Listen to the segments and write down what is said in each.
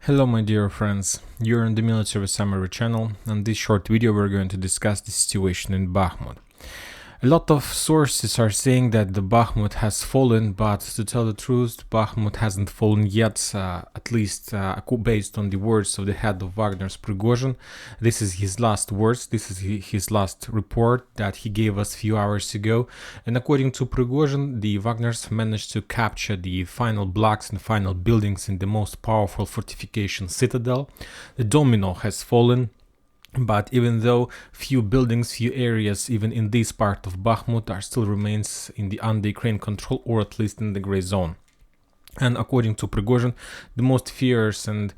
Hello my dear friends, you're on the Military Summary channel, and in this short video we're going to discuss the situation in Bakhmut. A lot of sources are saying that the Bakhmut has fallen, but to tell the truth, Bakhmut hasn't fallen yet, at least based on the words of the head of Wagner's Prigozhin. This is his last words, this is his last report that he gave us a few hours ago. And according to Prigozhin, the Wagners managed to capture the final blocks and final buildings in the most powerful fortification citadel. The Domino has fallen. But even though few buildings, few areas, even in this part of Bakhmut, are still remains in the under Ukraine control, or at least in the gray zone. And according to Prigozhin, the most fierce and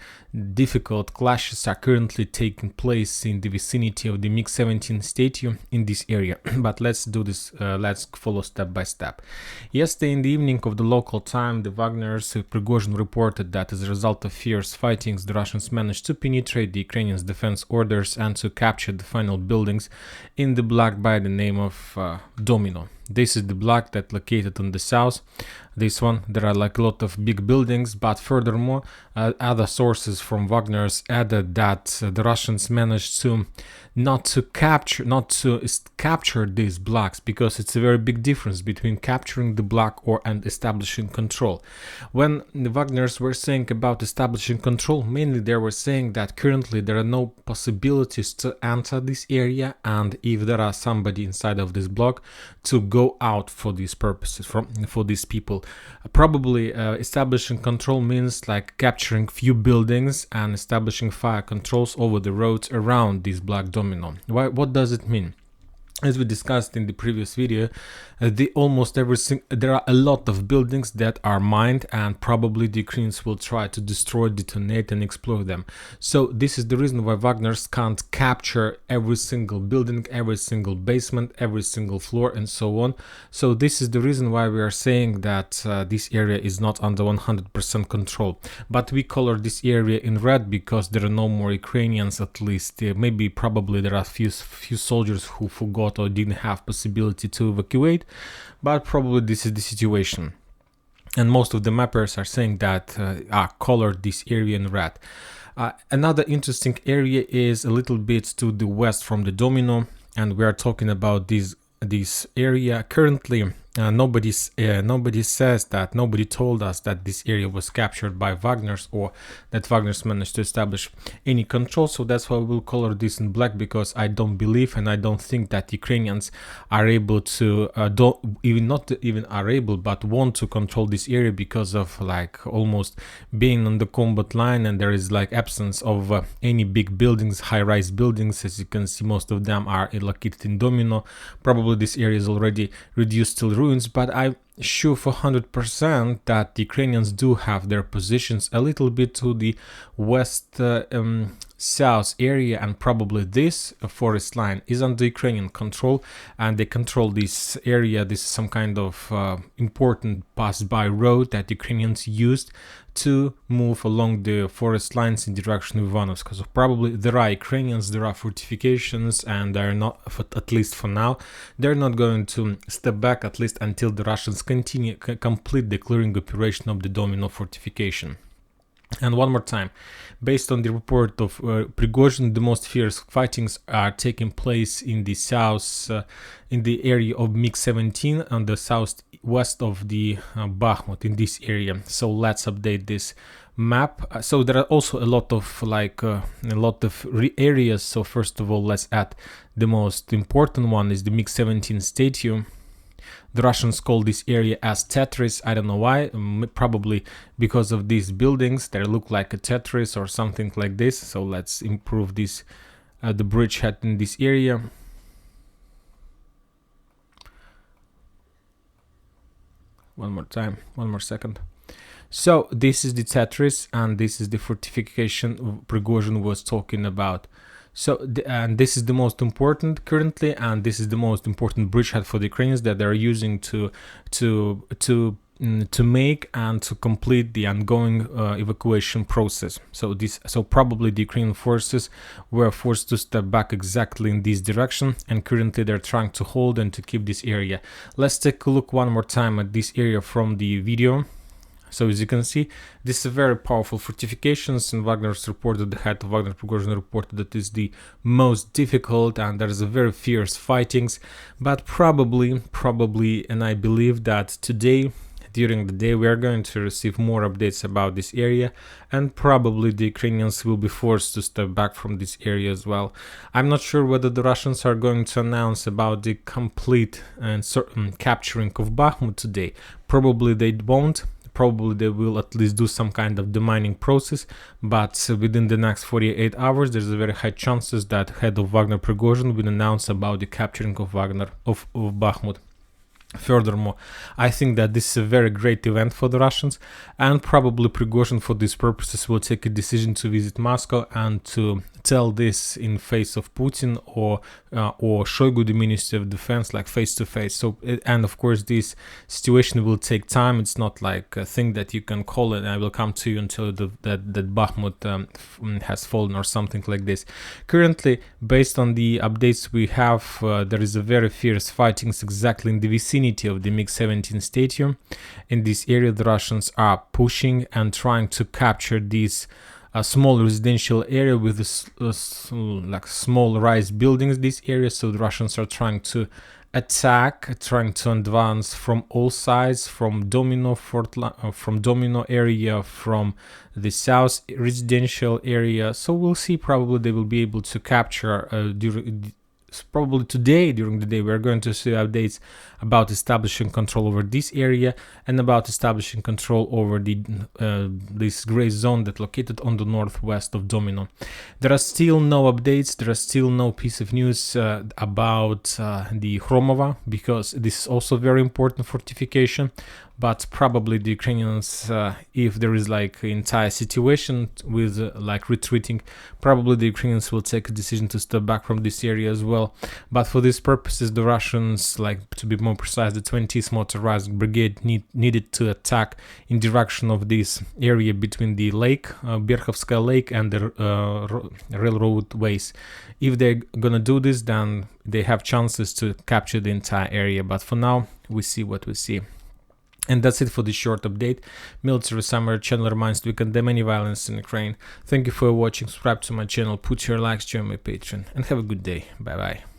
difficult clashes are currently taking place in the vicinity of the MiG-17 stadium in this area. But let's do this, let's follow step by step. Yesterday in the evening of the local time, the Wagner's Prigozhin reported that as a result of fierce fightings, the Russians managed to penetrate the Ukrainians' defense orders and to capture the final buildings in the block by the name of Domino. This is the block that located on the south. This one, there are like a lot of big buildings, but furthermore, other sources from Wagner's added that the Russians managed to not to capture these blocks, because it's a very big difference between capturing the block and establishing control. When the Wagners were saying about establishing control, mainly they were saying that currently there are no possibilities to enter this area, and if there are somebody inside of this block, to go out for these purposes, for these people. Probably establishing control means like capturing few buildings and establishing fire controls over the roads around this black domino. What does it mean? As we discussed in the previous video, there are a lot of buildings that are mined, and probably the Ukrainians will try to destroy, detonate and explode them. So this is the reason why Wagner's can't capture every single building, every single basement, every single floor and so on. So this is the reason why we are saying that this area is not under 100% control. But we color this area in red because there are no more Ukrainians, at least. Maybe probably there are few soldiers who forgot or didn't have possibility to evacuate, but probably this is the situation. And most of the mappers are saying that colored this area in red. Another interesting area is a little bit to the west from the Domino, and we are talking about this area currently. Nobody told us that this area was captured by Wagner's, or that Wagner's managed to establish any control. So that's why we'll color this in black, because I don't believe and I don't think that Ukrainians are able to but want to control this area, because of like almost being on the combat line, and there is like absence of any big buildings, high-rise buildings. As you can see, most of them are located in Domino. Probably this area is already reduced to ruins, but I'm sure for 100% that the Ukrainians do have their positions a little bit to the west south area, and probably this forest line is under Ukrainian control, and they control this area. This is some kind of important pass-by road that Ukrainians used to move along the forest lines in the direction of Ivanovsk. So probably there are Ukrainians, there are fortifications, and they're not, at least for now, they're not going to step back, at least until the Russians complete the clearing operation of the Domino fortification. And one more time, based on the report of Prigozhin, the most fierce fightings are taking place in the south, in the area of MiG-17 and the southwest of the Bakhmut, in this area. So let's update this map. So there are also a lot of areas. So first of all, let's add the most important one is the MiG-17 stadium. The Russians call this area as Tetris. I don't know why, probably because of these buildings. They look like a Tetris or something like this. So let's improve this, the bridgehead in this area. One more time, one more second. So this is the Tetris, and this is the fortification Prigozhin was talking about. So, and this is the most important currently, and this is the most important bridgehead for the Ukrainians that they're using to make and to complete the ongoing evacuation process. So probably the Ukrainian forces were forced to step back exactly in this direction, and currently they're trying to hold and to keep this area. Let's take a look one more time at this area from the video. So as you can see, this is very powerful fortifications, and Wagner's reported, the head of Wagner Prigozhin reported that is the most difficult, and there's a very fierce fightings. But probably, and I believe that today, during the day, we are going to receive more updates about this area, and probably the Ukrainians will be forced to step back from this area as well. I'm not sure whether the Russians are going to announce about the complete and certain capturing of Bakhmut today. Probably they won't. Probably they will at least do some kind of demining process, but within the next 48 hours, there's a very high chances that head of Wagner Prigozhin will announce about the capturing of Bakhmut. Furthermore, I think that this is a very great event for the Russians, and probably Prigozhin for these purposes will take a decision to visit Moscow and to tell this in face of Putin or Shoigu, the Ministry of Defense, like face to face. So, and of course, this situation will take time. It's not like a thing that you can call it and I will come to you and tell you that Bakhmut has fallen or something like this. Currently, based on the updates we have, there is a very fierce fightings exactly in the vicinity of the MiG-17 stadium. In this area, the Russians are pushing and trying to capture these a small residential area with like small rise buildings. This area, so the Russians are trying to attack, trying to advance from all sides, from Domino area, from the south residential area. So we'll see. Probably they will be able to capture probably today during the day. We're going to see updates about establishing control over this area and about establishing control over the this gray zone that located on the northwest of Domino. There are still no updates, there are still no piece of news about the Khromove, because this is also very important fortification. But probably the Ukrainians, if there is like entire situation with like retreating, probably the Ukrainians will take a decision to step back from this area as well. But for these purposes, the Russians, like to be more precise, the 20th Motorized Brigade needed to attack in direction of this area between the lake, Berkhovskaya Lake, and the railroad ways. If they're gonna do this, then they have chances to capture the entire area. But for now, we see what we see. And that's it for this short update. Military Summary channel reminds we condemn any violence in Ukraine. Thank you for watching. Subscribe to my channel, put your likes, join my Patreon, and have a good day. Bye bye.